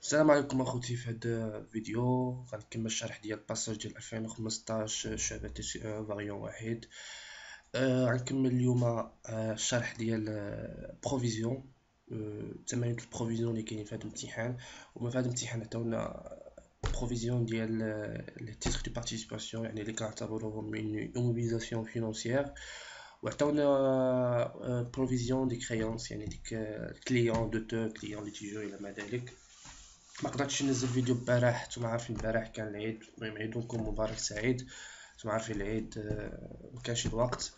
السلام عليكم اخوتي. في هذا الفيديو غنكمل الشرح ديال باساج ديال 2015 شعبة فاريون واحد. غنكمل اليوم الشرح ديال بروفيزيون، تمارين البروفيزيون اللي كاينين في هذا الامتحان. وما في هذا الامتحان عطاونا بروفيزيون ديال لي تيتر دو بارتيسيباسيون، يعني اللي كنعتبروهم من موبيليزاسيون فينونسيير. وعطاونا بروفيزيون دي كريونس، يعني ديك كليون دو كليون اللي تيجيو الى ما ذلك. ما قدرتش ننزل فيديو البارح، نتوما عارفين البارح كان العيد. المهم عيدكم مبارك سعيد. نتوما عارفين العيد، مكانش الوقت.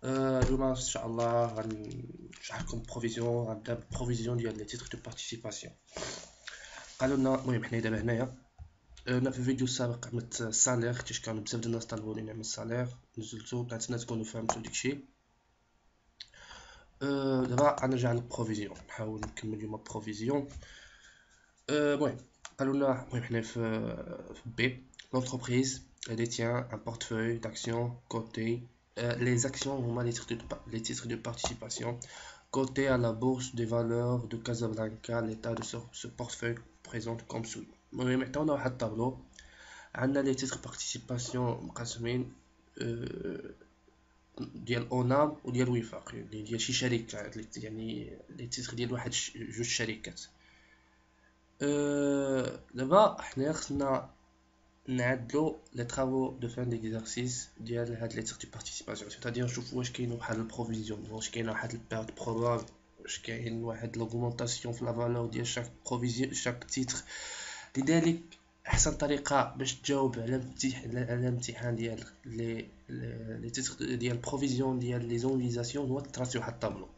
اليوم ان شاء الله غنشرح لكم بروفيزيون. غنبدا بروفيزيون ديال لي تيتر دو بارتيسيباسيون. قالوا لنا المهم حنا دابا هنايا. انا في الفيديو السابق عملت السالير، حيت كانوا بزاف ديال الناس طلبوا لي نعمل السالير، نزلتو. كنتمنى تكونوا فهمتوا داكشي. دابا غنرجع للبروفيزيون، نحاول نكمل اليوم بروفيزيون. المهم قالوا لنا، المهم حنا في بي l'entreprise détient un portefeuille d'actions cotées. Les actions هما les titres de participation cotés à la bourse des valeurs de Casablanca. L'état de ce portefeuille présente comme suit. المهم عطاونا واحد الطابلو، عندنا لي تيتر بارتيسيباسيون مقسمين ديال اونام وديال وفاق، يعني ديال شي شركات، يعني لي تيتر ديال واحد جوج شركات. دابا حنايا خصنا نعدلو لي طرافو دو فان ديكزارسيس ديال هاد لي تيغ دو بارتيسيباسيون، سيتادير نشوفو واش كاين واحد البروفيزيون، واش كاين واحد البيرد بروبابل، واش كاين واحد لاغومونطاسيون في لا فالور ديال شاك بروفيزيون شاك تيتر. لذلك احسن طريقه باش تجاوب على الامتحان ديال لي تيتر ديال بروفيزيون ديال لي زونفيزاسيون هو تراسي واحد الطابلو.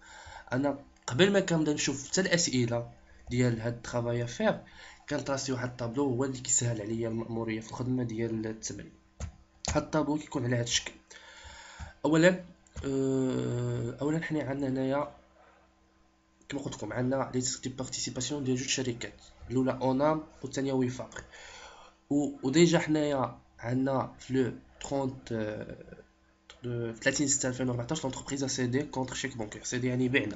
انا قبل ما كنبدا نشوف حتى الاسئله ديال هاد الترافاي فير، كنطراسي واحد الطابلو هو اللي كيسهل عليا المأموريه في الخدمه ديال التمرين. هاد الطابلو كيكون على هاد الشكل. اولا حنا عندنا هنايا كما قلت لكم عندنا لي تيست دو بارتيسيباسيون ديال جوج شركات، الاولى اونام والثانيه وفاق. وديجا حنايا عندنا في لو 30 6 2014 لونتربريز سيدي كونتر شيك بونكير. سيدي يعني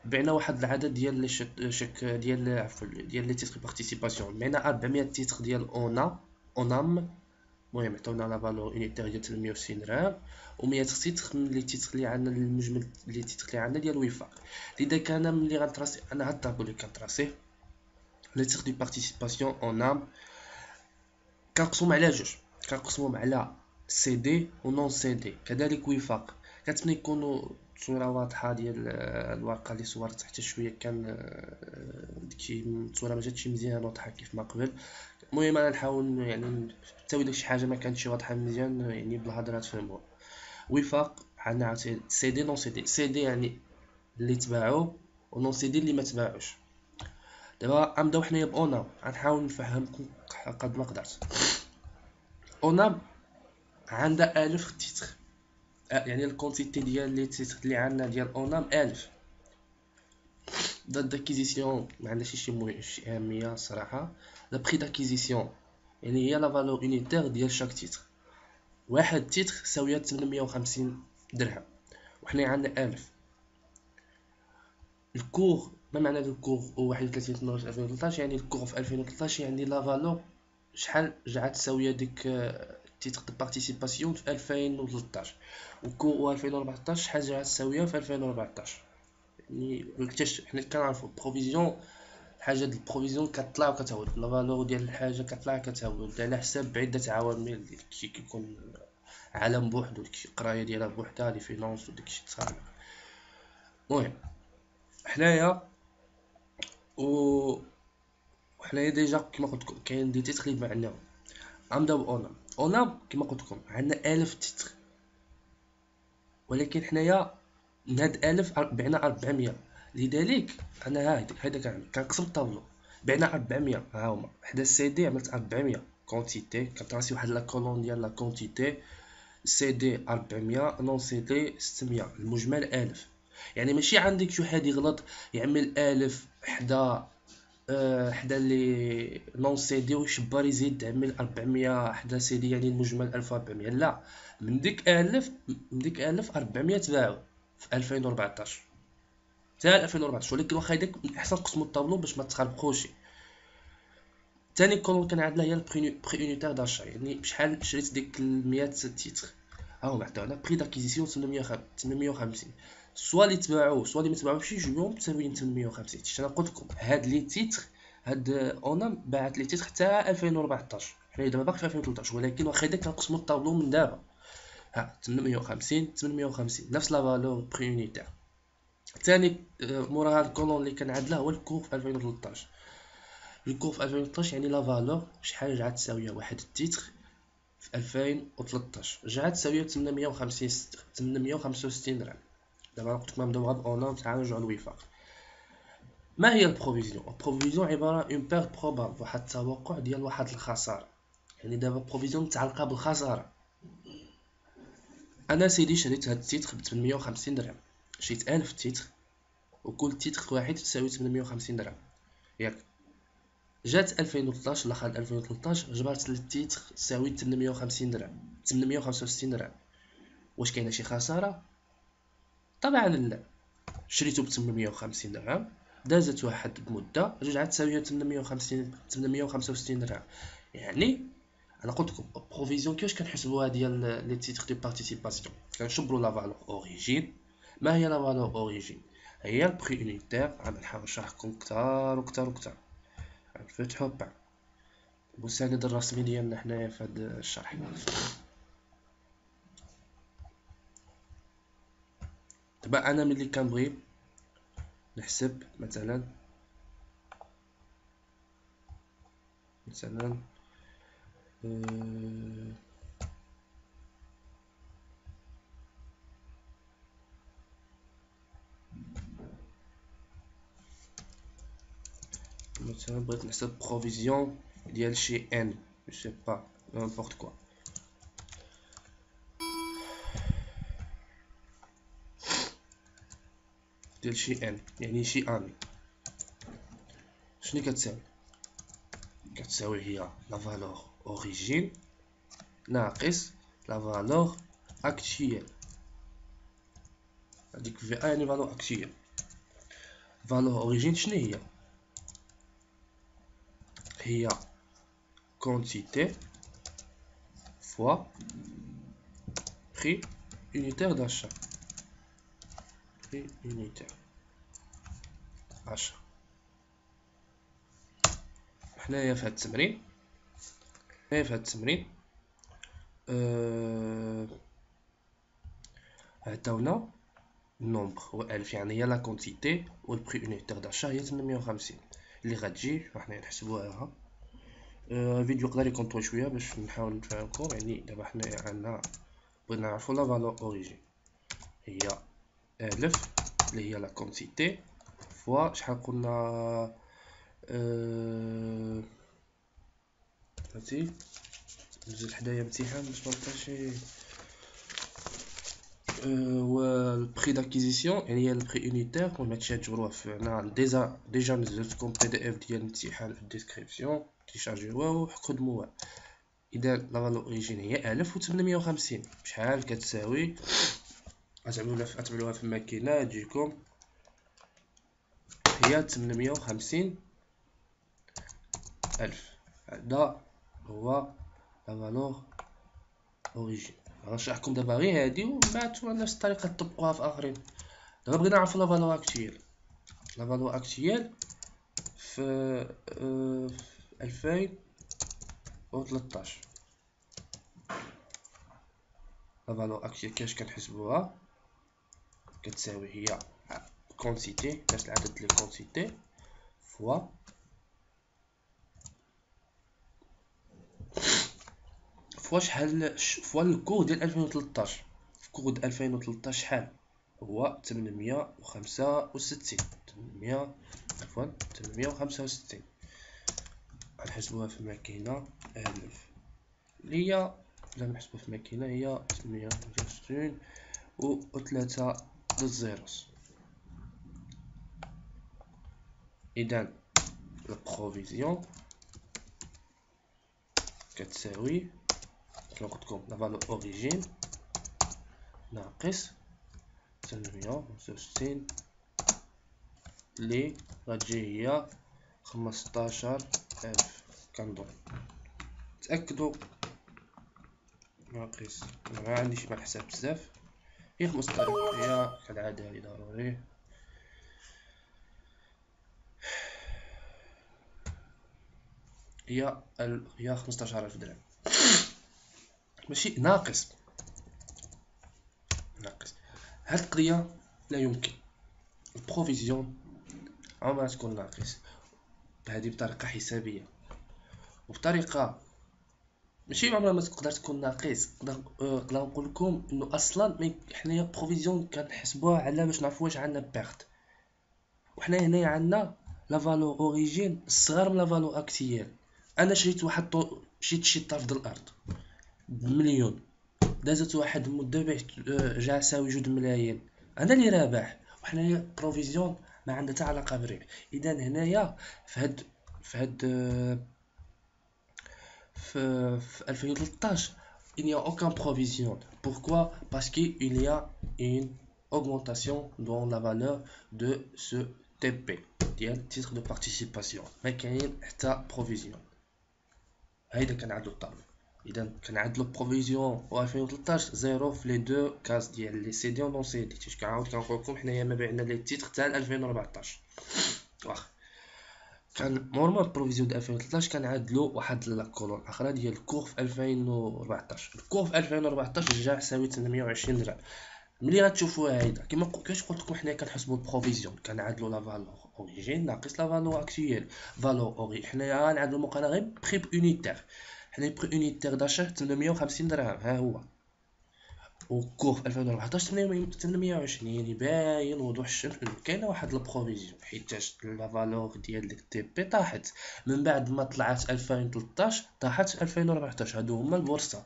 بعنا واحد العدد ديال لي شيك ديال عفوا ديال لي تيتر بارتيسيباسيون. بعنا 400 تيتر ديال اونام. المهم عطاونا لا فالور اونيتير ديال 360 درهم، و100 تيتر من لي تيتر اللي عندنا، المجمل لي تيتر اللي عندنا ديال وفاق. لذا كان ملي غنتراسي انا هاد الطابلو اللي كنتراسيه لي تيتر دي بارتيسيباسيون اونام كنقسمهم على جوج، كنقسمهم على سي دي و نون سي دي، كذلك وفاق. كنتمنى يكونوا التصويره واضحه ديال الورقه اللي صورت حتى شويه. كان ديكشي التصويره ما جاتش مزيان واضحه كيف ما قبل. المهم انا نحاول يعني حتى الا شي حاجه ما كانتش واضحه مزيان يعني بالهضره تفهموها. وفاق عندنا سي دي نون سي دي. سي دي يعني اللي تباعوا، و نون سي دي اللي ما تباعوش. دابا غنبداو حنايا باونام، غنحاول نفهمكم قد ما قدرت. اونام عندها 1000 تيتر، يعني الكونتيتي ديال لي تيتر اللي عندنا ديال اونام 1000. دات داكيزيسيون ما عندهاش شي اهميه صراحه. لا بري داكيزيسيون يعني هي لا فالور اونيتير ديال شاك تيتر. واحد تيتر ساويه 850 درهم، وحنا عندنا 1000. الكور، ما معنى الكور هو 31 12 2013، يعني الكور في 2013 يعني لا فالور شحال رجعت ساويه ديك تيتر دو بارتيسيباسيون في 2013، وكور 2014 شحال رجعت ساويه في 2014. يعني مكنتش حنا كنعرفوا بروفيزيون، حاجه د البروفيزيون كطلع وكتهبط، لا فالور ديال الحاجه كطلع كتهبط على حساب بعده عوامل. داكشي كيكون عالم بوحدو، داكشي قرايه ديالها بوحدها، لي فينانس وداكشي تصاوب. المهم حنايا وحنايا ديجا كما قلت لكم كاين دي تيتر اللي معناهم. غنبداو اونام كما قلت لكم عندنا 1000 تيتر، ولكن حنايا من هاد 1000 بعنا 400. لذلك انا هذا كنقسم الطابلو. بعنا 400، ها هما حدا السي دي عملت 400 كونتيتي، كنطراسي واحد لا كولون ديال لا كونتيتي. سي دي 400، نون سي دي 600، المجمل 1000. يعني ماشي عندك شي واحد يغلط يعمل 1000 حدا لي نون سي دي ويشبر يزيد يعمل 400 حدا سي دي، يعني المجمل 1400. لا، من ديك 1000 400 تباعوا في 2014 حتى 2014. ولكن واخا هذاك من احسن قسموا الطابلو باش ما تخربقوش. ثاني كولون كنعدلها هي البري اونيتير داشا، يعني بشحال شريت ديك 100 تيتر. ها هو عطاونا بري داكيزيسيون 850، سوا اللي تباعوا سوا اللي ما تباعوش جوجهم مساويين 850. انا قلت لكم هاد لي تيتر، هاد اونام باعت لي تيتر حتى 2014، حنا دابا باقي في 2013، ولكن واخا هدا كنقسموا الطابلو من دابا. ها 850 نفس لا فالور بري اونيتير. ثاني مورا هاد الكولون اللي كنعدلها هو الكور في 2013. الكور في 2013 يعني لا فالور شحال رجعت تساويه واحد التيتر في 2013، رجعت تساويه 865 درهم. دابا قلت لكم نبداو باونام، تعالوا نرجعوا للوفاق. ما هي البروفيزيون؟ البروفيزيون عباره اون بيرت بروبابل، واحد التوقع ديال واحد الخساره. يعني دابا بروفيزيون متعلقه بالخساره. انا سيدي شريت هاد التيتر ب 850 درهم، شريت 1000 تيتر وكل تيتر واحد تساوي 850 درهم ياك. جات 2013 الاخر 2013 جبرت التيتر تساوي 850 درهم 865 درهم. واش كاينه شي خساره؟ طبعا لا. شريته ب 850 درهم، دازت واحد المده رجعت تساوي 865 درهم. يعني انا قلت لكم بروفيزيون كيفاش كنحسبوها ديال لي تيتر دو بارتيسيباسيون. كنشبروا لا فالور اوريجين. ما هي لا فالور اوريجين؟ هي البري اونيتير. غنحاول نشرح لكم كثار وكثار وكثار. نفتحوا بعد المساند الرسمي ديالنا حنايا في هذا الشرح. دابا انا ملي كنبغي نحسب مثلا مثلا بغيت نحسب بروفيزيون ديال شي ان جو سي با نيمبورط كوا. ديال شي ان يعني شي اني. شنو كتساوي؟ كتساوي هي لا فالور اوريجين ناقص لا فالور اكتويل. هذيك في يعني فالور اكتويل. فالور اوريجين شنو هي؟ هي quantité fois prix unitaire d'achat. Prix unitaire achat. حنايا في هاد التمرين عطاونا النومبر هو 1000، يعني هي لا كونتيتي، والبري اونيتير داشا هي 850 اللي غتجي. حنا نحسبوها. الفيديو يقدر يكون شويه باش نحاول نفهمكم. يعني دابا حنايا عندنا بغينا نعرفو لا فالور اوريجين هي 1000 اللي هي لا كونتيتي فوا شحال قلنا هاتي نزل حدايا امتحان باش مبقاش هو البري داكيزيسيون، يعني هي البري اونيتير. المهم هادشي تجبروه في انا ديجا نزلت لكم بي دي اف ديال الامتحان في الديسكريبسيون، تيشارجيوه وخدموه. اذا لا فالور اوريجين هي 1850 بشحال كتساوي؟ غتعملوها في الماكينه تجيكم هي 850 ألف. هذا هو لا فالور اوريجين. غنشرحكم دابا غير هادي ومن بعد نفس الطريقه تطبقوها في اخرين. دابا بغينا نعرفو لا فالور اكتويل. لا فالور اكتويل في 2013. لا فالور اكتويل كيفاش كنحسبوها؟ كتساوي هي كونتيتي نفس العدد ديال الكونتيتي فوا شحال فوا الكور ديال 2013. في كور ديال 2013 شحال هو 865 غنحسبوها في الماكينه 1000 اللي هي لا نحسبوها في الماكينه هي 865 و 3 الزيروس. اذا البروفيزيون كتساوي كما قلت لكم لا فالور اوريجين ناقص 865 اللي غتجي هي 15000. كنظن تاكدوا ناقص. ما عنديش مع الحساب بزاف، هي 15 هي كالعاده، هذه ضروري. هي 15000 درهم، ماشي ناقص. هاد القضيه لا يمكن، البروفيزيون عمرها تكون ناقص بهذه بطريقه حسابيه، وبطريقه ماشي عمرها ما تقدر تكون ناقص. نقدر نقول لكم انه اصلا حنايا بروفيزيون كنحسبوها على باش نعرفوا واش عندنا بيرت، وحنا هنايا عندنا لا فالور اوريجين الصغر من لا فالور اكتيال. انا شريت شريت شي طرف الارض بمليون، دازت واحد المده بعت جا ساوي 2 ملايين، انا اللي رابح. وحنايا بروفيزيون ما عندها حتى علاقه بالربح. اذا هنايا في هاد في 2013 il n'y a aucun provision. Pourquoi? Parce qu'il y a une augmentation dans la valeur de ce TP, titre de participation. ما كاين حتى provision. هيدا كنعدلو الطابع. اذا كنعدلو بروفيزيون و 2013 زيرو في لي دو كاز ديال لي سي دي و نون سي دي. كنعاود كنقول لكم حنايا ما بعنا لي تيتر تاع 2014. واخا كان نورمال بروفيزيون ديال 2013 كنعدلو واحد لاكولون اخرى ديال الكور في 2014. الكور في 2014 جا يساوي 820 درهم. ملي غتشوفوها هيدا كيما كيفاش قلت لكم حنا كنحسبوا البروفيزيون كنعدلو لا فالور اوريجين ناقص لا فالور اكتويل. فالور اوري حنايا غنعدلو المقارنه غير بري اونيتير. حنا بري اونيتير داشا 850 درهم ها هو، وكور في 2014 820. باين وضوح الشمس كاينه واحد البروفيزيون حيتاش لا فالور ديال ديك تي بي طاحت من بعد ما طلعت 2013 طاحت 2014. هادو هما البورصه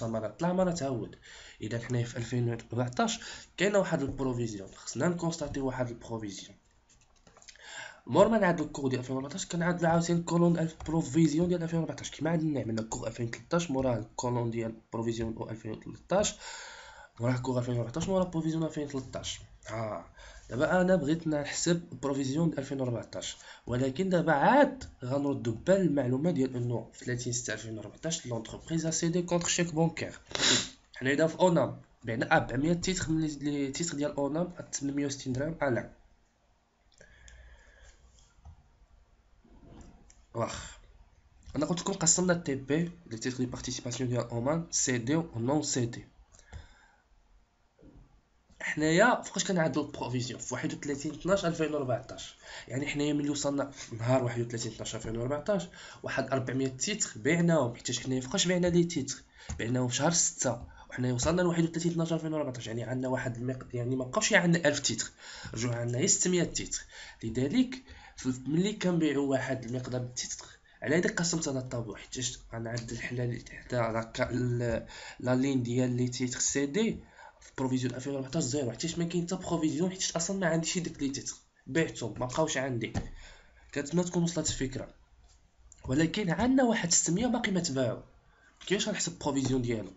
مره طلع مره تعود. اذا حنا في 2014 كاينه واحد البروفيزيون، خصنا نكونستاتيو واحد البروفيزيون. مور ما نعدلو الكور ديال 2014 كنعدلو عاوتاني كولون البروفيزيون ديال 2014 كيما عندنا كور 2013 موراه الكولون ديال بروفيزيون 2013 موراه كور 2014 موراه بروفيزيون 2013. دابا انا بغيت نحسب بروفيزيون 2014، ولكن دابا عاد غنردو بالمعلومه ديال انه في 30/6/2014 لونتربريز سيدي كونتر شيك بونكير. حنا دابا في اونام بعنا 400 تيتر من لي تيتر ديال اونام 860 درهم الان. واخ انا قلت لكم قسمنا التي بي لي تيتر دي بارتيسيباسيون ديال اومان سي دي و نون سي دي. حنايا فوقاش كنعدلو البروفيزيون في 31/12/2014. يعني حنايا ملي وصلنا في نهار 31/12/2014 واحد 400 تيتر بعناهم، حيت حنايا فوقاش بعنا لي تيتر بعناهم في شهر 6 وحنايا وصلنا ل 31/12/2014. يعني عندنا واحد يعني ما بقاوش عندنا 1000 تيتر، رجعوا عندنا غير 600 تيتر. لذلك ملي كنبيعوا واحد المقدار من التيتر على هذا قسمت انا الطابور حيت غنعدل حنا حتى لا لين ديال لي تيتر سي دي في بروفيزيون 2014 زيرو، حيت ما كاين حتى بروفيزيون حيت اصلا ما عنديش داك لي تيتر بعتهم ما بقاوش عندي. كنتمنى تكون وصلت الفكره. ولكن عندنا واحد 600 باقي ما تباعوا. كيفاش غنحسب بروفيزيون ديالو؟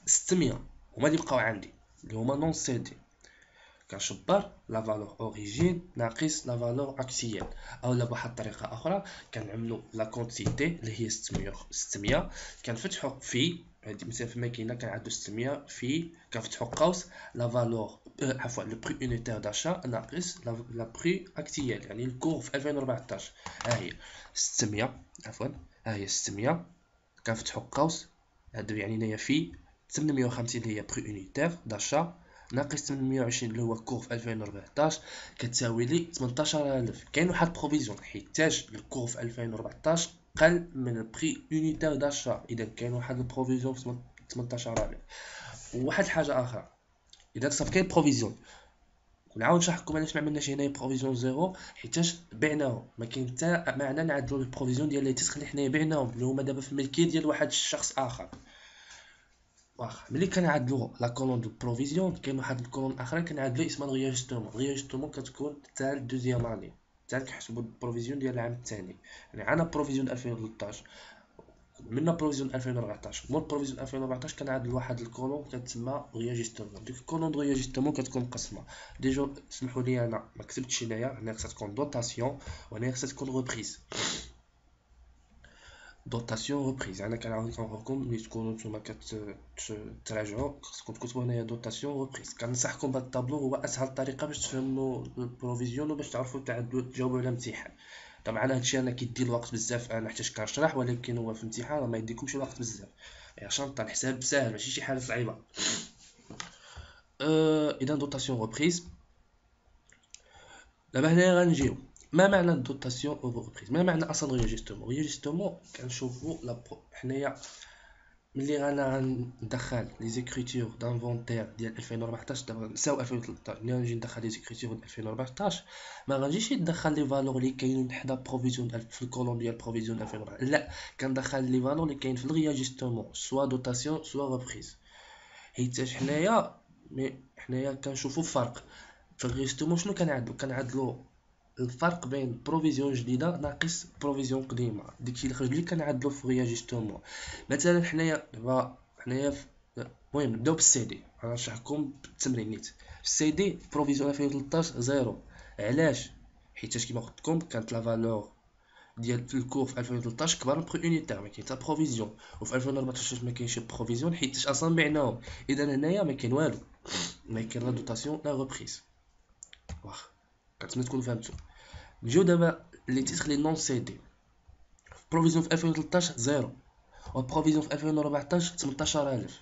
600 هما اللي بقاو عندي اللي هما نون سي دي. كنشبر لا فالور اوريجين ناقص لا فالور اكسيال، اولا بواحد الطريقه اخرى كنعملوا لا كونتيتي اللي هي 600 كنفتحوا في هذه مثلا في الماكينه كنعدوا 600 في كنفتحوا قوس لا فالور عفوا لو بري اونيتير داشا ناقص لا بري اكتيال يعني الكور في 2014. ها هي 600 عفوا ها هي 600 كنفتحوا قوس هادو يعني هنايا في 850 اللي هي بري اونيتير داشا ناقص 820 اللي هو كور في 2014 كتساوي لي 18000. كاين واحد بروفيزيون حيتاج الكور في 2014 قل من البري اونيتير داشا، اذا كاين واحد البروفيزيون في 18000. وواحد الحاجه اخرى اذا صافي كاين بروفيزيون ونعاود نشرح لكم علاش ما عملناش هنا بروفيزيون زيرو حيتاش بعناهم. ما كاين حتى معنى نعدلوا البروفيزيون ديال لي تيسخ اللي حنايا بعناهم اللي هما دابا في الملكيه ديال واحد الشخص اخر. واخا ملي كنعدلو لا كولون دو بروفيزيون كاين واحد الكولون اخرى كنعدلو اسمها رياجستومون كتكون تاع الدوزيام اني تاع كنحسبوا البروفيزيون ديال العام الثاني. يعني عندنا بروفيزيون 2013 منا بروفيزيون 2014 مور بروفيزيون 2014 كنعدل واحد الكولون كتسمى رياجستومون. ديك الكولون دو رياجستومون كتكون مقسمه ديجا. سمحوا لي انا ما كتبتش هنايا، هنا خصها تكون دوطاسيون وهنا خصها تكون ريبريز. دوتاسيون ريبريز. انا كنعاود كنعرفكم ملي تكونوا نتوما كتراجعوا خصكم تكتبوا هنايا دوتاسيون ريبريز. كنصحكم بهذا الطابلو، هو اسهل طريقه باش تفهموا البروفيزيون وباش تعرفوا تجاوبوا على امتحان. طبعا هادشي انا كيدي الوقت بزاف انا حيت كنشرح، ولكن هو في الامتحان ما يديكمش الوقت بزاف، عشان الحساب ساهل ماشي شي حاجه صعيبه. اذا دوتاسيون ريبريز. دابا هنايا غنجيو ما معنى الدوتاسيون او ريبريز، ما معنى اصلا ريجسترمون كنشوفوا حنايا ملي غندخل لي زيكريتور دانفونتير ديال 2014. دابا نساو 2013 ملي غنجي ندخل لي زيكريتور ديال 2014 ما غنجيش ندخل لي فالور اللي كاينين حدا بروفيزيون في الكولوم ديال بروفيزيون 2014، لا كندخل لي فالور اللي كاين في الرياجستمون سوا دوتاسيون سوا ريبريز. حيت حنايا كنشوفوا فرق في الريجستمون. شنو كنعدلوا الفرق بين بروفيزيون جديده ناقص بروفيزيون قديمه، داكشي اللي خرج لي كنعدلو في رياجستمون. مثلا حنايا المهم نبداو بالسي دي، غنشرحكم بالتمرينات. في السي دي بروفيزيون 2013 زيرو. علاش؟ حيت كيما قلت لكم كانت لا فالور ديال في الكور في 2013 كبر من برو يونيتير، ما كاين حتى بروفيزيون. وفي 2014 ما كاينش بروفيزيون حيت اصلا بعناهم. اذا هنايا ما كاين والو، ما كاين لا دوتاسيون لا ريبريز. واخا كنتمنى تكونوا فهمتوا. نجيو دابا لي تيتر لي نون سي دي. بروفيزيون في 2013 زيرو، و بروفيزيون في 2014 18000.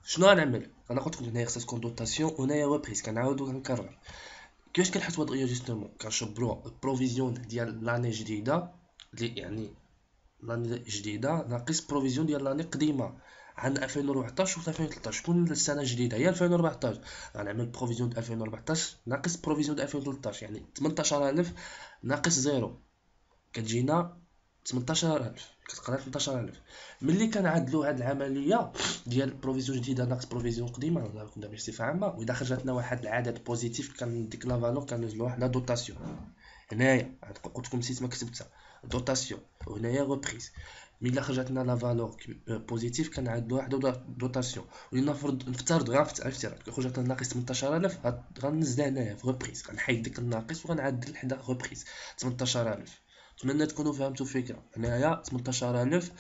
شنو غنعمل؟ انا قلت لكم هنايا خصها تكون دوتاسيون وهنايا ريبريز. كنعاود وكنكرر كيفاش كنحسبوا هاد رياجستمون. كنشبروا البروفيزيون ديال لاني جديده يعني لاني جديده ناقص بروفيزيون ديال لاني قديمه. عندنا 2014 و 2013 شكون السنه الجديده؟ هي 2014. غنعمل بروفيزيون ديال 2014 ناقص بروفيزيون ديال 2013، يعني 18000 ناقص زيرو كتجينا 18000، كتقرا 18000. ملي كنعدلوا هاد العمليه ديال بروفيزيون جديده ناقص بروفيزيون قديمه نقولكم دابا بصفه عامه، واذا خرجت لنا واحد العدد بوزيتيف ديك لا فالور كنزلوها لا دوتاسيون. هنايا قلت لكم نسيت ما كتبتها دوتاسيون، وهنايا ريبريز. ملي خرجت لنا لا فالور بوزيتيف كنعدلوا واحد دوتاسيون. نفترض افتراض خرجت لنا ناقص 18000 غنزلها هنايا في ريبريز. غنحيد ديك الناقص وغنعدل حدا ريبريز 18000. نتمنى تكونوا فهمتوا الفكره. هنايا 18000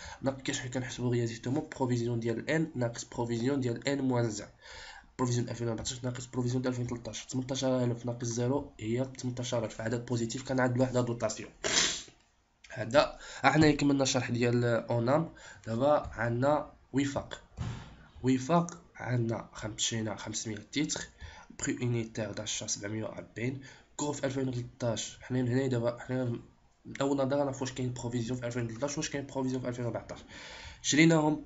كيفاش كنحسبوا رياضيتومون بروفيزيون ديال ان ناقص بروفيزيون ديال ان موان زع. بروفيزيون 2014 ناقص بروفيزيون ديال 2013. 18000 ناقص زيرو هي 18000. عدد بوزيتيف كنعدلوا وحده دوطاسيون. هذا احنا كملنا الشرح ديال اونام. دابا عندنا وفاق عندنا مشينا 500 تيتر، بري يونيتير داشا 740. كور في 2013 حنا هنا دابا حنا اول نهار نعرف واش كاين بروفيزيون في 2013 واش كاين بروفيزيون في 2014. شريناهم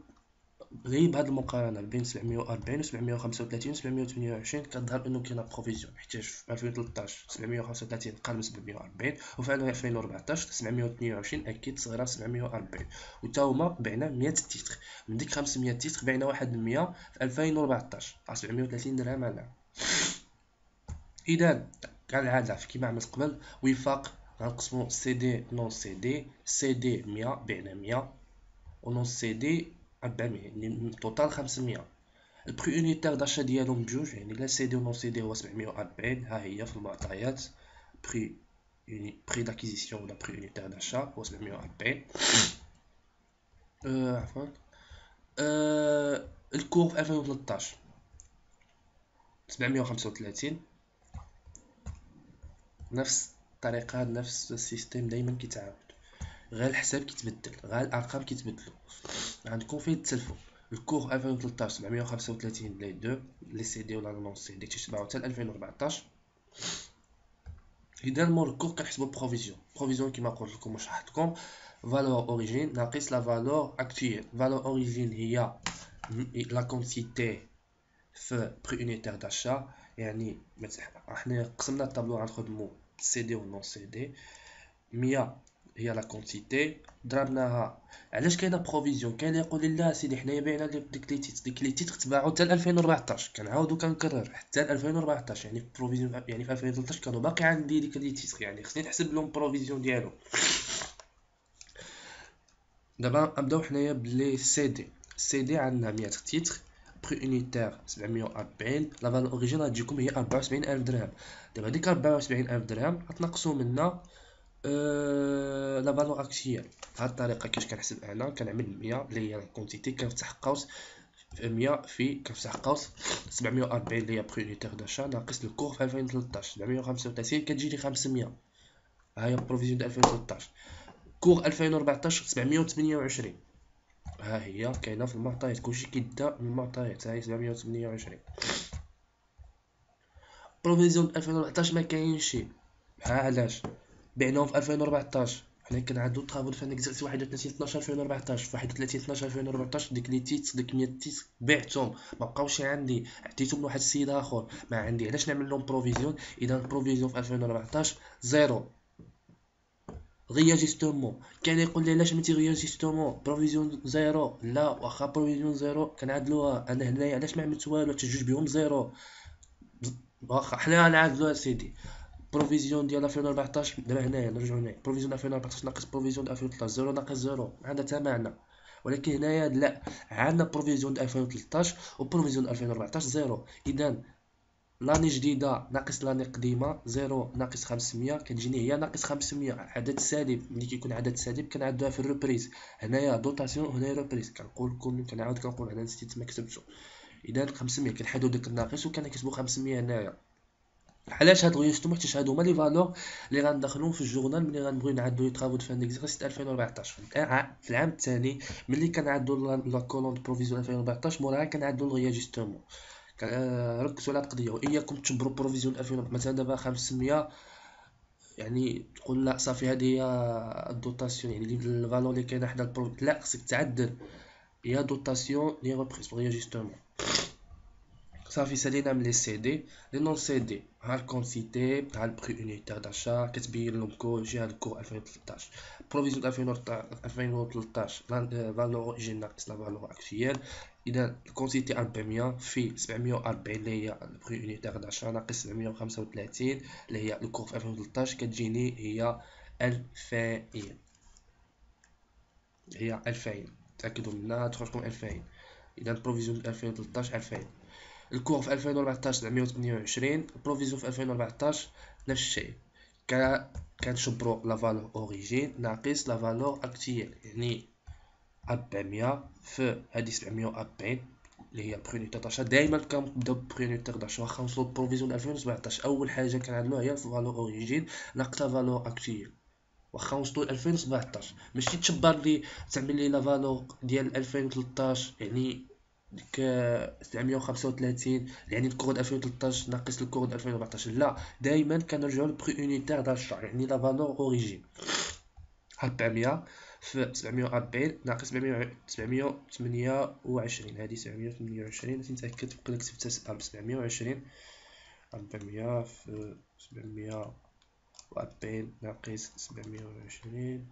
غير بهاد المقارنه بين 740 و 735 و 728 كتظهر انه كاينه بروفيزيون، حيت في 2013 735 قل من 740، وفي 2014 722 اكيد صغيره 740. وتا هما بعنا 100 تيتر. من ديك 500 تيتر بعنا واحد 100 في 2014 730 درهم على. اذا كالعاده كيما عملت قبل وفاق غنقسمو سي دي نون سي دي. سي دي 100 بعنا 100 و نون سي دي 400، يعني توتال 500. البري يونيتير داشا ديالهم بجوج، يعني لا سي دي و نون سي دي هو 740. ها هي في المعطيات بري داكيزيسيون ولا بري يونيتير داشا هو 740. عفوا الكور في 2013 735. نفس الطريقه نفس السيستم دائما كيتعاود، غير الحساب كيتبدل، غير الارقام كيتبدلوا. عندكم فين تسلفوا الكور 2013 735 لي دو لي سي دي ولا نون سي دي تيتبعوا حتى 2014. اذا مور الكور كنحسبوا بروفيزيون كيما قلت لكم وشرحت لكم. فالور اوريجين ناقص لا فالور اكطويل. فالور اوريجين هي لا كونتيتي في بري يونيتير داشا، يعني احنا قسمنا الطابلو غنخدموا سي دي و نون سي دي. 100 هي لا كونتيتي ضربناها. علاش كاينه بروفيزيون؟ كاين اللي يقول لي لا سيدي حنايا باينه ديك لي تيتر تباعوا حتى 2014. كنعاود وكنكرر حتى 2014، يعني بروفيزيون يعني في 2013 كانوا باقي عندي ديك لي تيتر، يعني خصني نحسب لهم بروفيزيون ديالو. دابا نبداو حنايا بلي سي دي عندنا 100 تيتر، بري يونيتير 740. لا فالور اوريجين غتجيكم هي 74000 درهم. دابا ديك 74000 درهم غتنقصوا منها لا فالور اكتيال. بهاد الطريقه كيفاش كنحسب انا، كنعمل 100 اللي هي كونتيتي، كنفتح قوس 100 في كنفتح قوس 740 اللي هي بري يونيتير داشا ناقص الكور في 2013 735 كتجيني 500. ها هي بروفيزيون د 2013. كور 2014 728. ها هي كاينه في المعطيات، كلشي كيبدا من المعطيات. ها هي 728. بروفيزيون 2014 ما كاينش. ها علاش؟ بعناهم في 2014. حنا كنعدو طرافو في اكزرسيس 31 12 2014. في 31 12 2014 ديك لي تيتس، ديك 100 تيتس بعتهم، ما بقاوش عندي، عطيتهم لواحد السيد اخر ما عندي. علاش نعمل لهم بروفيزيون؟ اذا بروفيزيون في 2014 زيرو رياجيستومون. كان يقول لي علاش متي رياجيستومون بروفيزيون زيرو؟ لا، واخا بروفيزيون زيرو كنعدلوها. انا هنايا علاش ما عملت والو؟ حتى جوج بهم زيرو. واخا حنا غنعدلوها سيدي. بروفيزيون ديال 2014 دابا هنايا نرجعو هنايا، بروفيزيون 2014 ناقص بروفيزيون 2013 زيرو ناقص زيرو عندها تا معنى. ولكن هنايا لا، عندنا بروفيزيون 2013 وبروفيزيون 2014 زيرو. اذا لاني جديده ناقص لاني قديمه، زيرو ناقص 500 كتجيني هي ناقص 500. عدد سالب، ملي كيكون عدد سالب كنعدوها في الروبريز. هنايا دوطاسيون وهنايا روبريز. كنقول لكم كنعاود كنقول انا نسيت ما كتبتو. اذا 500 كنحيدو داك الناقص وكنكتبو 500 هنايا. علاش هاد غيجتمعوا؟ حيت هادو هما لي فالور اللي غندخلوهم في الجورنال ملي غنبغيو نعدلو لي طرافو دو فان ديكزارسيس 2014. في العام الثاني ملي كنعدلو لا كولون دو بروفيزيون 2014 موراها كنعدلو الرياجستومون. ركزوا على هاد القضيه واياكم تجبروا بروفيزيون 2000 مثلا دابا 500. يعني تقول لا صافي هذه هي الدوطاسيون، يعني الفالور اللي كاينه حدا لا، خصك تعدل يا دوطاسيون يا ريبريس رياجستومون. صافي سالينا من لي سي دي لي نون سي دي. ها الكونتيتي تاع البري يونيتير داشا كتبين لهم كلشي. هاد الكور 2013 بروفيزيون 2013 فالور اوريجين ناقص لا فالور اكتيال. اذا الكونتيتي 400 في 740 اللي هي البري يونيتير داشا ناقص 735 اللي هي الكور في 2013 كتجيني هي 2000. هي 2000 تاكدوا منها تخرجكم 2000. اذا بروفيزيون 2013 2000. الكور في 2014 728. البروفيزيون في 2014 نفس الشيء. كنشبرو لا فالور اوريجين ناقص لا فالور اكتيال، يعني 400 في هادي 740 اللي هي بريونيتير داشا. دائما كنبداو بريونيتير داشا واخا نوصلو بروفيزيون 2017. اول حاجه كنعدلوها هي الفالور اوريجين ناقص لا فالور اكتيال. واخا نوصلو ل 2017 ماشي تشبر لي تعمل لي لا فالور ديال 2013 يعني ديك 735 يعني الكود 2013 ناقص الكود 2014. لا، دائما كنرجعو للبري يونيتير داشا يعني لا فالور اوريجين. 400 في 740 ناقص 728. هادي 728 باش نتاكد بقيت كتبتها 720. 400 في 740 ناقص 720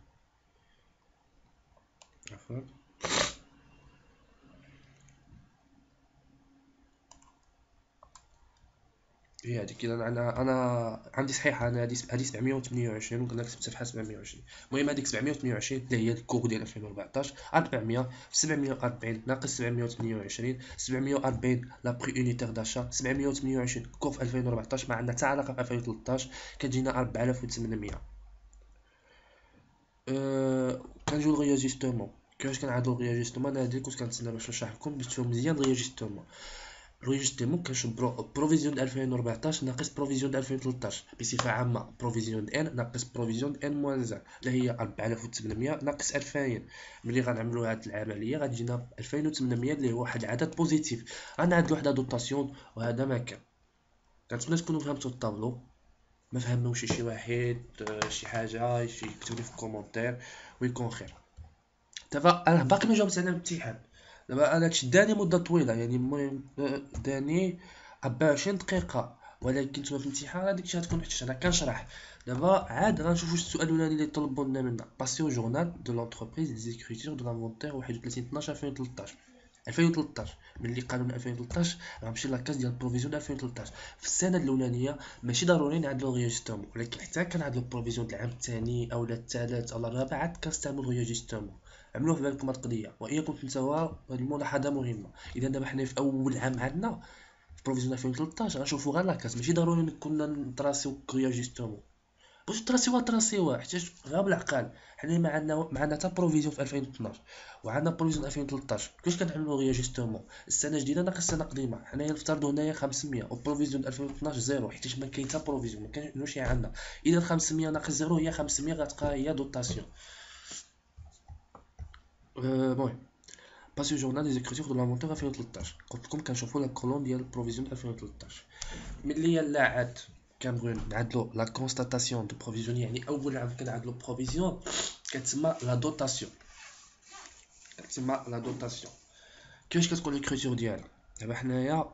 عفوا. هي هادي كده. انا عندي صحيحه. انا هادي 728 وقلنا كتبتها بحال 720. المهم هاديك 728 اللي هي الكور ديال 2014. 400 في 740 ناقص 728. 740 لا بري يونيتير داشا. 728 كور في 2014 ما عندنا حتى علاقه في 2013 كتجينا 4800. كنجيو للرياجستومون. كيفاش كنعادلو الرياجستومون؟ انا هادي كنت كنتسنى باش نشرح لكم باش تفهموا مزيان الرياجستومون. ريجستيمون كنشبرو بروفيزيون 2014 ناقص بروفيزيون 2013 بصفة عامة. بروفيزيون ان ناقص بروفيزيون ان موان زان اللي هي 4800 ناقص 2000. ملي غنعملو هاد العملية غتجينا 2800 اللي هو واحد العدد بوزيتيف. غنعدلو وحدة دوطاسيون وهذا ما كان. كنتمنى تكونوا فهمتوا الطابلو. ما فهمناوش شي واحد شي حاجة يكتب لي في الكومونتير ويكون خير. دابا انا باقي ما جاوبت على الامتحان. دابا انا هادشي داني مده طويله، يعني المهم داني 24 دقيقه، ولكن نتوما في الامتحان ديكشي غتكون حتى انا كنشرح. دابا عاد غنشوفوا السؤال الاولاني اللي طلبوا لنا منا باسي او جورنال دو لونتربريز لي زيكريتور دو لانفونتير 31 12 2013. 2013 ملي قالوا لنا 2013 غنمشي لاكاس ديال البروفيزيون 2013. في السنه الاولانيه ماشي ضروري نعدلو ريجستومون، ولكن حتى كنعدلو البروفيزيون العام الثاني او الثالث او الرابع عاد كنستعملو ريجستومون. عملوه في بالكم هاد القضيه واياكم تنساوها. هاد الملاحظه مهمه. اذا دابا حنا في اول عام عندنا في بروفيزيون 2013 غنشوفوا غير لاكاس، ماشي ضروري كنا نطراسيو ريجستومون. باش تراسيوها حيتاش غير بالعقل. حنا ما عندنا حتى بروفيزيون في 2012 وعندنا بروفيزيون 2013. كيفاش كنعملوا رياجستمون السنه الجديده ناقص السنه القديمه؟ حنايا نفترضوا هنايا 500 وبروفيزيون 2012 زيرو، حيتاش ما كاين حتى بروفيزيون، ما كاينش عندنا. اذا 500 ناقص زيرو هي 500، غتبقى هي دوطاسيون. المهم باسي جورنال دي زيكريتور دو لافونتور 2013 قلت لكم كنشوفوا لا كولون ديال بروفيزيون 2013. ملي يلا عاد كنبغيو نعدلو لا كونستاتاسيون دو بروفيزيون، يعني اول عام كنعدلو بروفيزيون كتسمى لا دوطاسيون. كيفاش كتكون ليكريتور ديالها؟ دابا حنايا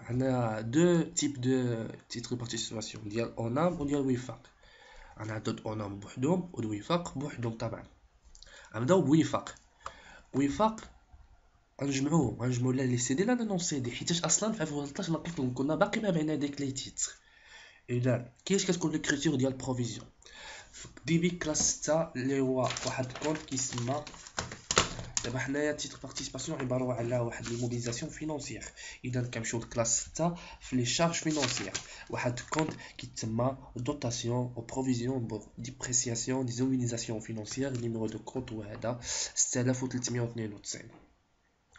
عندنا دو تيب دو تيتر بارتيسيباسيون ديال اونام وديال وفاق. عندنا دوت اونام بوحدهم ووفاق بوحدهم. طبعا غنبداو بوفاق. غنجمعو لي سي دي لا نون سي دي، حيتاش اصلا في 2013 قلت لكم كنا باقي ما بين هذيك لي تيتر. اذا كيفاش كتكون ليكريتور ديال بروفيزيون؟ في دي بي كلاس 6 اللي هو واحد الكونت كيسمى، دابا حنايا تيتر بارتيسيباسيون عباره على واحد لي موبيليزاسيون فينونسيير. اذا كنمشيو لكلاس 6 في لي شارج فينونسيير، واحد كونت كيتسمى دوطاسيون او بروفيزيون بور ديبريسياسيون دي زومينيزاسيون فينونسيير. النيميرو دو كونت هو هذا 6392.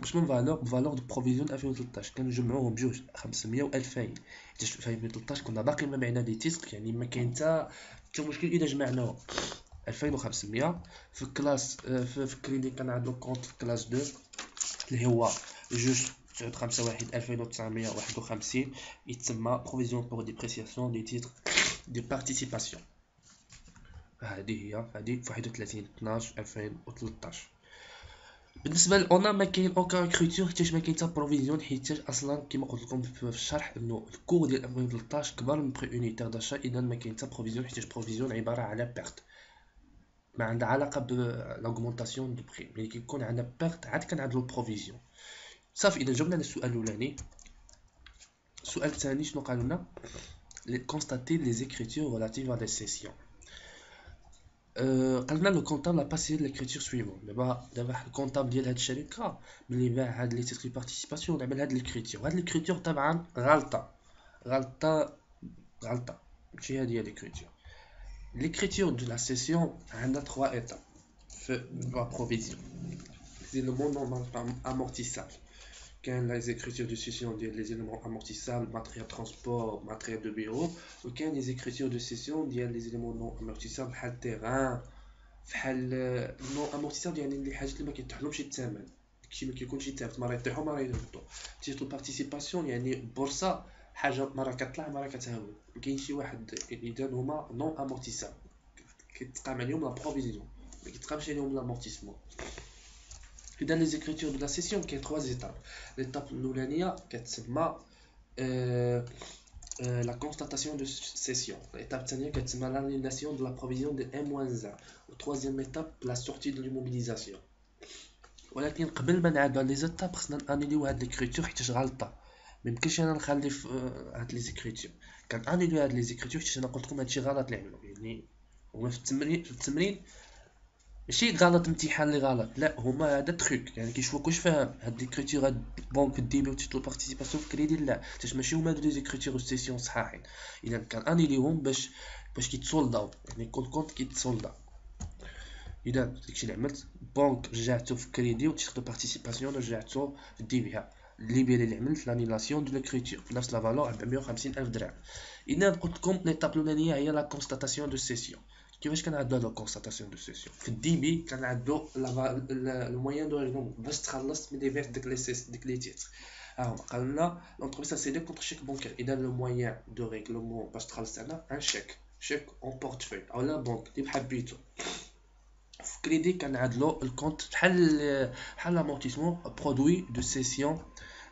واش من فالور دو بروفيزيون 2013 كنجمعوهم بجوج 500 و 2000، حيت في 2013 كنا باقي ما معنا دي تيست، يعني ما كاين حتى مشكل اذا جمعناهم. 2500 في كلاس في كريدي كنعدلو كونت في كلاس 2 اللي هو جوج 5 2951 يتسمى بروفيزيون بور ديبريسياسيون دي تيتر دي بارتيسيباسيون. هذه في 31 12 2013. بالنسبه لاونا ما كاين اوكا كريتور، حيتاش ما كاين حتى بروفيزيون، حيتاش اصلا كما قلت لكم في الشرح انه الكور ديال 2013 كبر من بري اونيتير داشا. اذا ما كاين حتى بروفيزيون، حيتاش بروفيزيون عباره على بيرت، ما عندها علاقه بالاغمونطاسيون دو بري. ملي كيكون عندنا بيرت عاد كنعدلو بروفيزيون. صافي اذا جاوبنا على السؤال الاولاني. السؤال الثاني شنو قالوا لنا؟ كونستاتي لي زيكريتور ريلاتيف ا دي سيسيون. قالنا لو كونطابل ا باسي ليكريتور سويفون. دابا الكونطابل ديال هاد الشركه ملي باع هاد لي تيتر بارتيسيباسيون عمل هاد ليكريتور طبعا غلطه ماشي هادي هي ليكريتور. L'écriture de la session a trois étapes في la provision. C'est le mot non amortissable. Quand les écritures de session disent les éléments amortissables, matériel de transport, matériel de bureau, ou quand les écritures de session disent les éléments non amortissables, بحال terrain, بحال non amortissable يعني اللي حاجات اللي ما كيطيحلهمش الثمن، داكشي ما كيكونش ثابت، مرة يطيحوا مرة يهبطوا. تيتر بارتيسيباسيون يعني بورصة، حاجه مره كطلع مره كتهبط. كاين شي واحد اذا هما نون امورتيسابل كيتقام عليهم لا بروفيزيون، ما كيتقامش عليهم لامورتيسمون. اذا لي زيكريتور دو لا سيسيون كاين 3 زيتاب. ليتاب الاولانيه كتسمى لا كونستاتاسيون دو سيسيون. ليتاب الثانيه كتسمى لانيلاسيون دو لا بروفيزيون دو M-1. والتروازيام ايتاب لا سورتي دو ليموبيليزاسيون. ولكن قبل ما نعادو لي زيتاب خصنا انيليو هاد ليكريتور حيت غلطه. ميمكنش انا نخلي في هاد لي زيكريتور. كنانيليو هاد لي زيكريتور حيت انا قلت لكم هادشي غلط اللي عملو. يعني هما في التمرين ماشي غلط امتحان اللي غلط، لا هما هذا تريك، يعني كيشوفوك واش فاهم هاد ليكريتور هاد بون في الديبي و تيتو بارتيسيباسيون في كريدي، لا حيت ماشي هما هادو لي زيكريتور سيسيون صحاحين. اذا كنانيليوهم باش كيتصولداو، يعني كل كونت كيتصولدا. اذا داكشي اللي عملت بونك رجعتو في كريدي و تيتو بارتيسيباسيون رجعتو في الديبي. الليبيا اللي عملت لانيلاسيون دو ليكريتور بنفس لا فالور 450,000 درهم. اذا قلت لكم ليطاب الاولانيه هي لا كونستاتاسيون دو سيسيون. كيفاش كنعدلو لا كونستاتاسيون دو سيسيون؟ في الدي بي كنعدلو لو موين دو ريغلومون باش تخلص ملي بيع ديك لي تيتر. ها قال لنا لونتربريز سيدي كونتر شيك بونكير. اذا لو موين دو ريغلومون باش تخلص انا ان شيك اون بورتفوي او لا بنك اللي حبيتو. في كريدي كنعدلو الكونت بحال لامورتيسمون برودوي دو سيسيون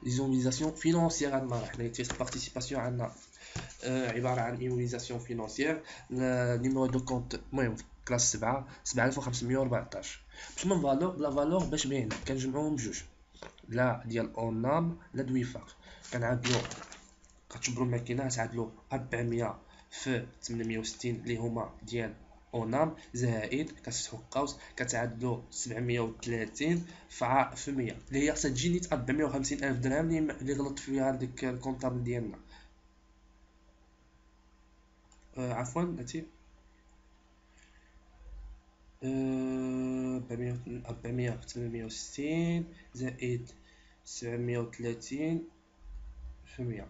ليزونيزاسيون فينونسيير. عندنا حنا تيست بارتيسيباسيون عندنا عباره عن ايمونيزاسيون فينونسيير. نيميرو دو كونت المهم كلاس 7 7514. باش من فالور بلا فالور باش باينه كنجمعوهم بجوج، لا ديال اونام لا دويفاق. كنعدلو كتجبروا الماكينه تعدلو 400 في 860 اللي هما ديال اونام زائد كتفتحوا القوس كتعدلوا 730 في 100 اللي هي تجي نيت 450,000 درهم اللي غلط فيها ديك الكونطابل ديالنا. عفوا هاتي 400 في 860 زائد 730 في 100.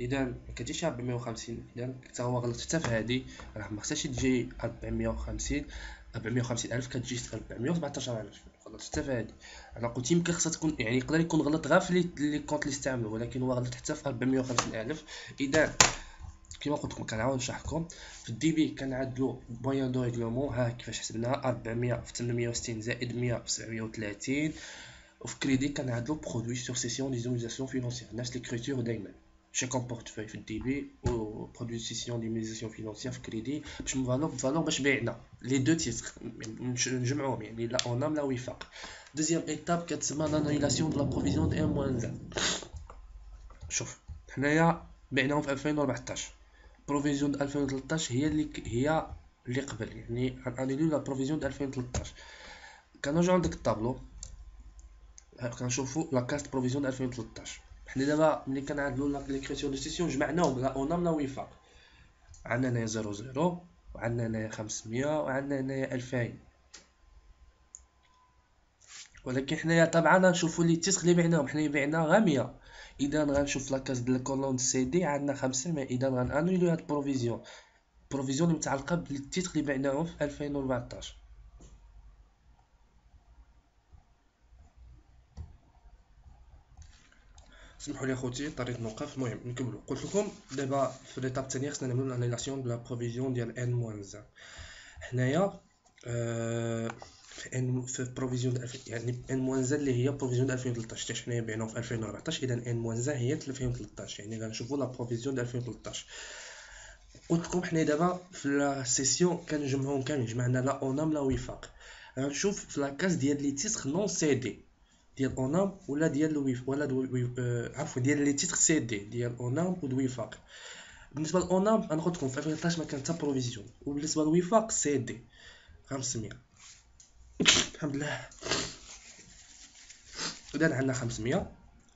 اذا ما كتجيش 450، اذا حتى هو غلط حتى في هذه، راه ما خصهاش تجي 450 الف، كتجي 417 الف. غلط حتى في هذه. انا قلت يمكن خصها تكون، يعني يقدر يكون غلط غير في لي كونط اللي استعملوا، ولكن هو غلط حتى في 450 الف. اذا كما قلت لكم كنعاود نشرح لكم. في الدي بي كنعدلوا بويان دو ريغلومون، ها كيفاش حسبناها 400 في 860 زائد 100 في 730. وفي كريدي كنعدلوا برودوي سور سيسيون ديزونيزاسيون فينونسيير، نفس ليكريتور دايما شيك اون بورتفوي في الدي بي و برودوي سيسيون ديزونيزاسيون فينونسيير في كريدي، باش من فالور بفالور باش بعنا لي دو تيتر نجمعوهم، يعني لا اونام لا وفاق. دوزيام ايتاب كتسمى لانيلاسيون دو لا بروفيزيون دو ام موان زان. شوف حنايا بعناهم في 2014، بروفيزيون د 2013 هي اللي قبل، يعني غنانيليو لا بروفيزيون د 2013. كنرجعو لداك الطابلو، كنشوفو لا كاست بروفيزيون د 2013. حنا دابا ملي كنعدلو لي كريتير دو سيسيون جمعناهم لا اونام لا وفاق. عندنا هنايا 00 وعندنا هنايا 500 وعندنا هنايا 2000، ولكن حنايا طبعا غنشوفو لي تيتر اللي بعناهم. حنا بعنا غا 100، اذا غنشوف لاكاس ديال الكولون سي دي عندنا 500، اذا غنانيليو هاد البروفيزيون اللي متعلقه بالتيتر اللي بعناهم في 2014. سمحوا لي اخوتي اضطريت نوقف. المهم نكملوا. قلت لكم دابا في ليطاب الثانيه خصنا نعملوا لانيلاسيون دو لا بروفيزيون ديال ان موان زان. حنايا في بروفيزيون يعني ان موان زان اللي هي بروفيزيون 2013، حيت حنايا بعناو في 2014، اذا ان موان زان هي 2013، يعني غنشوفوا لا بروفيزيون ديال 2013. قلت لكم حنا دابا في لا سيسيون كنجمعوهم كاملين، جمعنا لا اونام لا وفاق. غنشوف في لاكاس ديال لي تيتر نون سي دي ديال اونام ولا ديال الويف ولا عفوا ديال لي تيتر سي دي ديال اونام و الوفاق. بالنسبه للاونام انا قلت لكم في 2013 ما كانت حتى بروفيزيون، وبالنسبه للوفاق سي دي 500. الحمد لله. اذا عندنا 500،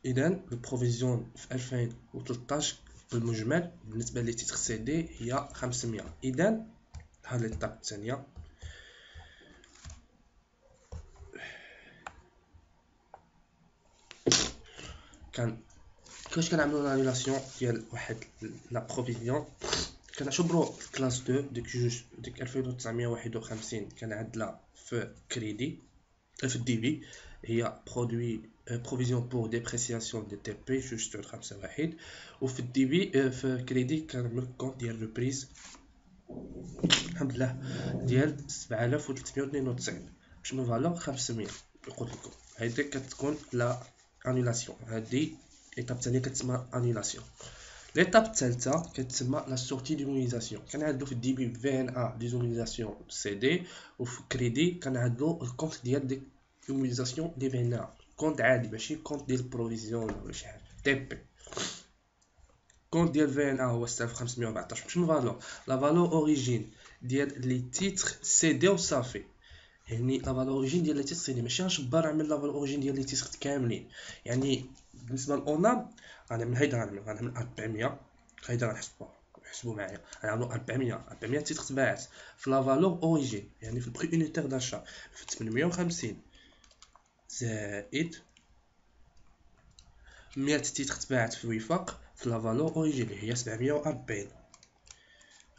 اذا البروفيزيون في 2013 بالمجمل بالنسبه لي تيتر سي دي هي 500. اذا ها ليطاب الثانيه كان كيفاش كنعملوا لانيلاسيون ديال واحد لا بروفيزيون. كنعتبروا كلاس 2 ديك 2951 كنعدلها في كريدي في الدي بي، هي برودوي بروفيزيون بور ديبريسياسيون دي تي بي جوج 5 وفي الدي بي في كريدي كنعمل كونت ديال ريبريز الحمد لله ديال 7392 باش من فالور 500. قلت لكم هذه كتكون لا انيلاسيون. هذه ايطاب ثانيه كتسمى انيلاسيون. ليطاب الثالثه كتسمى لا سورتي ديمونيزاسيون. كنعدلو في الدي بي في ان ا ديزونيزاسيون سي دي، وفي كريدي كنعدلو الكونت ديال ديك ديمونيزاسيون اللي بعناها، كونت عادي ماشي كونت ديال بروفيزيون ولا شي حاجه تي بي. كونت ديال في ان ا هو 6514 باش من فالور لا فالور اوريجين ديال لي تيتر سي دي وصافي. يعني لا فالور اوريجين ديال لي تيتر سي دي ماشي غنشبر نعمل لا فالور اوريجين ديال لي تيتر كاملين. يعني بالنسبه للاونام غنعمل هيدا، غنعمل 400، هيدا غنحسبوا معايا، غنعملوا 400 تيتر تباعت في لا فالور اوريجين، يعني في البري يونيتير داشا في 850 زائد 100 تيتر تباعت في الوفاق في لا فالور اوريجين اللي هي 740.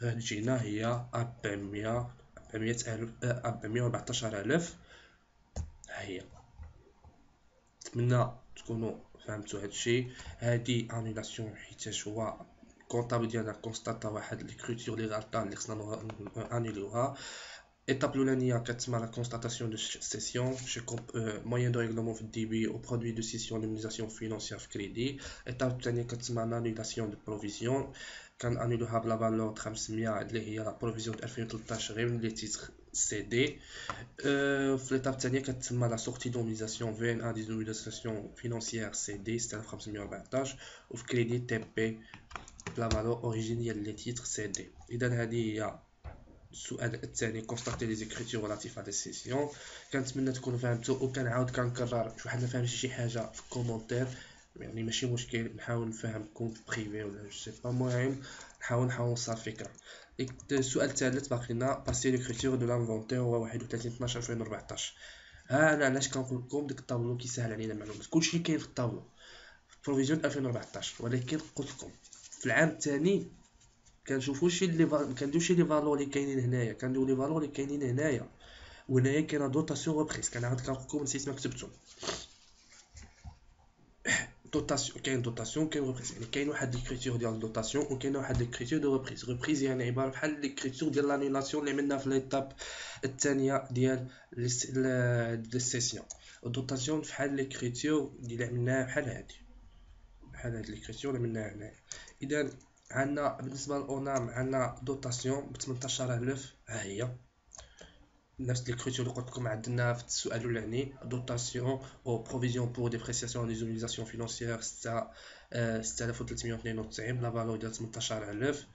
غتجينا هي 400 الف 414000. ها هي. نتمنى تكونوا فهمتوا هادشي. هادي انيلاسيون حيت هو الكونطابل ديالنا كونستاطا واحد ليكريتور لي غلطه اللي خصنا انيليوها. ايطاب الاولانيه كتسمى لا كونستاتاسيون دو سيسيون شي موين دو ريغلومون في الدي بي او برودوي دو سيسيون ديمونيزاسيون فينونسيير في كريدي. ايطاب الثانيه كتسمى لانيلاسيون دو بروفيزيون، كان انيلوها بلا فالور 500 اللي هي لا بروفيزيون 2013 غير من لي تيتر سي دي. في ليطاب الثانيه كتسمى لا سورتي دوميزاسيون في ان ا ديزونيزاسيون فينونسيير سي دي 6514، وفي كريدي تي بي بلا فالور اوريجين ديال لي تيتر سي دي. اذا هذه هي السؤال الثاني كونستاتي لي زيكريتور ريلاتيف ا دي سيسيون. كنتمنى تكونوا فهمتوا، وكنعاود كنكرر شي واحد ما فهمش شي حاجه في الكومونتير يعني ماشي مشكل نحاول نفهمكم في بريفي ولا جو سي با، المهم نحاول نوصل الفكره. السؤال الثالث باقي لنا باسي ليكريتور دو لانفونتير هو 31 12 2014. ها انا علاش كنقول لكم ديك الطابلو كيسهل علينا المعلومات، كلشي كاين في الطابلو في بروفيزيون 2014، ولكن قلت لكم في العام الثاني كنشوفوا شي اللي كنديو شي لي فالور اللي كاينين هنايا، كنديو لي فالور اللي كاينين هنايا، وهنايا كاينه دوطاسيون ريبريس. كنعاود كنقولكم نسيت ما كتبتهم. دوطاسيون كاين دوطاسيون كاين ريبريس، يعني كاين واحد ليكريتور ديال دوطاسيون وكاين واحد ليكريتور دو ريبريس. ريبريس يعني عباره بحال ليكريتور ديال لانيلاسيون اللي عملنا في ليطاب الثانيه ديال السيسيون. الدوطاسيون بحال ليكريتور اللي عملناها بحال هاد ليكريتور اللي عملناها هنايا. اذا عندنا بالنسبه للاونام عندنا دوطاسيون ب 18000، ها هي نفس ليكريتور اللي قلت لكم عندنا في السؤال الاولاني. دوطاسيون او بروفيزيون بور ديبريسياسيون دي زونيزاسيون فينانسيير 6392، لا فالور ديال 18000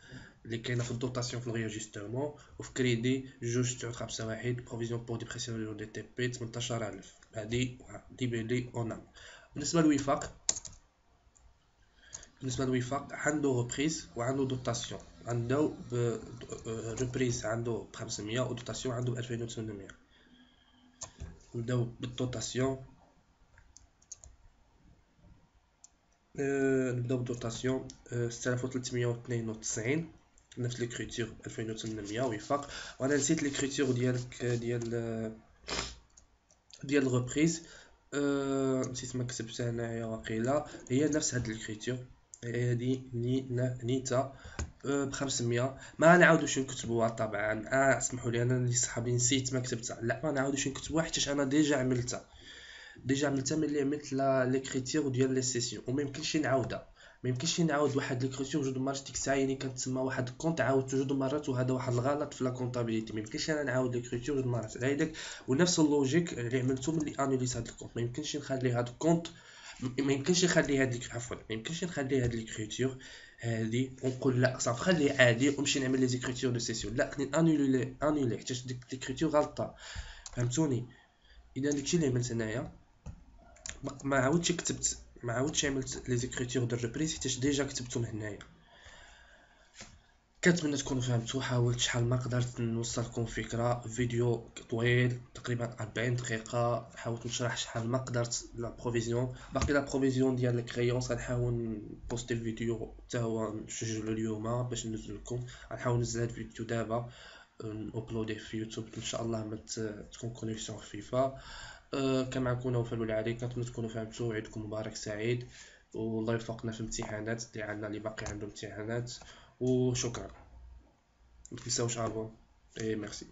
اللي كاينه في الدوطاسيون في الريجسترمون. وفي كريدي 2951 بروفيزيون بور ديبريسياسيون دي تي بي 18000. هادي بلي اونام. بالنسبه للوفاق عنده ريبريز وعنده دوطاسيون. عنده ريبريز عنده ب 500 ودوطاسيون عنده ب 2800. نبداو بالدوطاسيون. نبداو بالدوطاسيون 6392 نفس ليكريتور 2800 وفاق. وانا نسيت ليكريتور ديال الريبريز، نسيت ما كتبتها هنايا واقيلا. هي نفس هاد ليكريتور، هادي نيتا ب 500. ما نعاودوش نكتبوها طبعا، اسمحوا لي انا اللي صحابي نسيت ما كتبتها. لا ما نعاودوش نكتبوها حيت انا ديجا عملتها ملي عملت ليكريتور ديال لي سيسيون، وما يمكنش نعاودها. ما يمكنش نعاود واحد ليكريتور جوج مرات. ديك الساعه يعني كنتسمى واحد الكونط عاودته جوج مرات، وهذا واحد الغلط في لا كونطابيليتي. ما يمكنش انا نعاود ليكريتور جوج مرات على هذاك. ونفس اللوجيك اللي عملته ملي انوليت هذا الكونط، ما يمكنش نخلي هذا الكونط، ما يمكنش نخلي هاد ليكريتور هادي ونقول لا صافي خليه عادي ونمشي نعمل لي زيكريتور دو سيسيون. لا خلينا انولي حيت ديك ليكريتور غلطه، فهمتوني؟ اذا داكشي اللي عملت هنايا. ما عاودتش عملت لي زيكريتور دو ريبريس حيت ديجا كتبتهم هنايا. كنتمنى تكونوا فهمتوا. حاولت شحال ما قدرت نوصلكم فكره. فيديو طويل تقريبا 40 دقيقه، حاولت نشرح شحال ما قدرت لا بروفيزيون. باقي لا بروفيزيون ديال الكريونس غنحاول نبوستي الفيديو حتى هو نسجلو اليوم باش ننزل لكم. غنحاول ننزل هاد الفيديو دابا نابلوديه في يوتيوب ان شاء الله ما تكون كونيكسيون خفيفه. كان معكم نوفل والعلي. كنتمنى تكونوا فهمتوا. عيدكم مبارك سعيد، والله يوفقنا في الامتحانات اللي عندنا اللي باقي عندهم امتحانات. وشكرا. ما تنساوش البوم. ميرسي.